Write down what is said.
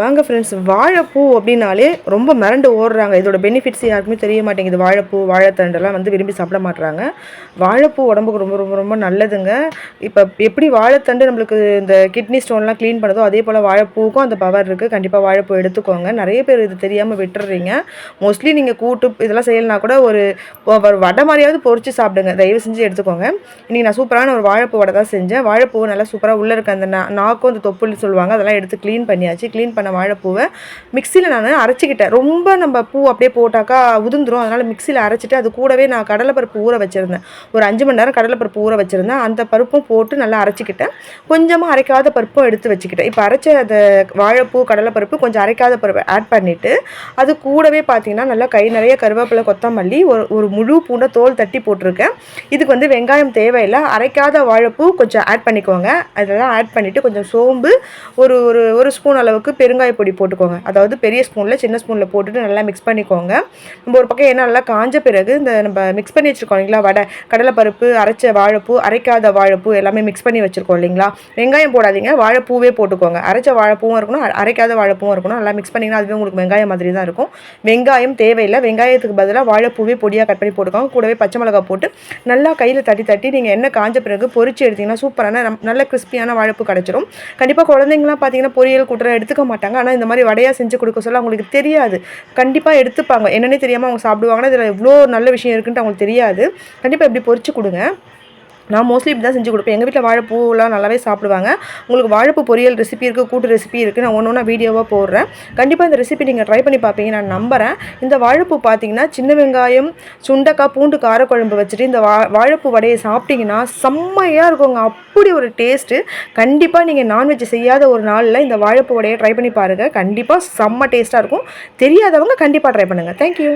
வாங்க ஃப்ரெண்ட்ஸ், வாழைப்பூ அப்படின்னாலே ரொம்ப மிரண்டு ஓடுறாங்க. இதோட பெனிஃபிட்ஸ் யாருக்குமே தெரிய மாட்டேங்குது. வாழைப்பூ, வாழைத்தண்டெல்லாம் வந்து விரும்பி சாப்பிட மாட்றாங்க. வாழைப்பூ உடம்புக்கு ரொம்ப ரொம்ப ரொம்ப நல்லதுங்க. இப்போ எப்படி வாழைத்தண்டு நம்மளுக்கு இந்த கிட்னி ஸ்டோன்லாம் க்ளீன் பண்ணுதோ, அதே போல் வாழைப்பூவுக்கும் அந்த பவர் இருக்குது. கண்டிப்பாக வாழைப்பூ எடுத்துக்கோங்க. நிறைய பேர் இது தெரியாமல் விட்டுறீங்க. மோஸ்ட்லி நீங்கள் கூட்டு இதெல்லாம் செய்யலைனா கூட ஒரு வடை மாதிரியாவது பொரிச்சு சாப்பிடுங்க. தயவு செஞ்சு எடுத்துக்கோங்க. இன்றைக்கி நான் சூப்பரான ஒரு வாழைப்பூ வடை தான் செஞ்சேன். வாழைப்பூ நல்லா சூப்பராக உள்ளே இருக்க அந்த நாக்கும் அந்த தொப்புள்னு சொல்லுவாங்க, அதெல்லாம் எடுத்து க்ளீன் பண்ணியாச்சு. க்ளீன் பண்ண வாழைப்பூவை மிக்சியில் நான் அரைச்சிக்கிட்டேன். ரொம்ப நம்ம பூ அப்படியே போட்டாக்கா உதிர்ந்துடும். அதனால் மிக்சியில் அரைச்சிட்டு அது கூடவே நான் கடலைப்பருப்பு ஊற வச்சுருந்தேன். ஒரு 5 மணி நேரம் கடலைப்பருப்பு ஊற வச்சுருந்தேன். அந்த பருப்பும் போட்டு நல்லா அரைச்சிக்கிட்டேன். கொஞ்சமாக அரைக்காத பருப்பும் எடுத்து வச்சுக்கிட்டேன். இப்போ அரைச்ச அந்த வாழைப்பூ, கடலைப்பருப்பு, கொஞ்சம் அரைக்காத பருப்பு ஆட் பண்ணிவிட்டு அது கூடவே பார்த்தீங்கன்னா நல்லா கை நிறைய கருவேப்பிலை, கொத்தமல்லி, ஒரு முழு பூண்டை தோல் தட்டி போட்டிருக்கேன். இதுக்கு வந்து வெங்காயம் தேவையில்லை. அரைக்காத வாழைப்பூ கொஞ்சம் ஆட் பண்ணிக்கோங்க. அதெல்லாம் ஆட் பண்ணிவிட்டு கொஞ்சம் சோம்பு, ஒரு ஒரு ஸ்பூன் அளவுக்கு பெருங்காய பொடி போட்டுக்கோங்க. அதாவது பெரிய ஸ்பூனில் சின்ன ஸ்பூனில் போட்டுட்டு நல்லா மிக்ஸ் பண்ணிக்கோங்க. நம்ம ஒரு பக்கம் என்ன நல்லா காஞ்ச பிறகு இந்த நம்ம மிக்ஸ் பண்ணி வச்சுருக்கோம் இல்லைங்களா, வடை, கடலைப்பருப்பு, அரைச்ச வாழைப்பூ, அரைக்காத வாழைப்பூ எல்லாமே மிக்ஸ் பண்ணி வச்சுருக்கோம் இல்லைங்களா. வெங்காயம் போடாதீங்க, வாழைப்பூவே போட்டுக்கோங்க. அரைச்ச வாழைப்பூவும் இருக்கணும், அரைக்காத வாழைப்பூவும் இருக்கணும். நல்லா மிக்ஸ் பண்ணிங்கன்னா அதுவே உங்களுக்கு வெங்காயம் மாதிரி தான் இருக்கும். வெங்காயம் தேவையில்லை. வெங்காயத்துக்கு பதிலாக வாழைப்பூவே பொடியாக கட் பண்ணி போட்டுக்கோங்க. கூடவே பச்சை மிளகா போட்டு நல்லா கையில் தட்டி தட்டி நீங்கள் எண்ணெய் காஞ்ச பிறகு பொரிச்சு எடுத்திங்கன்னா சூப்பரான நல்ல கிறிஸ்பியான வாழைப்பூ கிடச்சிரும். கண்டிப்பாக குழந்தைங்களாம் பார்த்தீங்கன்னா பொரியல் கூட்டுற எடுத்துக்க மாட்டாங்க. ஆனால் இந்த மாதிரி வடையாக செஞ்சு கொடுக்க சொல்ல அவங்களுக்கு தெரியாது. கண்டிப்பாக எடுத்துப்பாங்க. என்னன்னே தெரியாமல் அவங்க சாப்பிடுவாங்கன்னா இதில் எவ்வளோ நல்ல விஷயம் இருக்குன்ட்டு அவங்களுக்கு தெரியாது. கண்டிப்பாக இப்படி பொரிச்சு கொடுங்க. நான் மோஸ்ட்லி இப்படி தான் செஞ்சு கொடுப்பேன். எங்கள் வீட்டில் வாழைப்பூலாம் நல்லாவே சாப்பிடுவாங்க. உங்களுக்கு வாழைப்பூ பொரியல் ரெசிபி இருக்குது, கூட்டு ரெசிபி இருக்குது. நான் ஒன்று ஒன்றா வீடியோவாக போடுறேன். கண்டிப்பாக இந்த ரெசிபி நீங்கள் ட்ரை பண்ணி பார்ப்பீங்க நான் நம்புகிறேன். இந்த வாழைப்பூ பார்த்தீங்கன்னா சின்ன வெங்காயம், சுண்டக்காய், பூண்டு காரக்குழம்பு வச்சுட்டு இந்த வாழைப்பூ வடையை சாப்பிட்டிங்கன்னா செம்மையாக இருக்குங்க. அப்படி ஒரு டேஸ்ட்டு. கண்டிப்பாக நீங்கள் நான்வெஜ் செய்யாத ஒரு நாளில் இந்த வாழைப்பூ வடையை ட்ரை பண்ணி பாருங்கள். கண்டிப்பாக செம்ம டேஸ்ட்டாக இருக்கும். தெரியாதவங்க கண்டிப்பாக ட்ரை பண்ணுங்கள். தேங்க்யூ.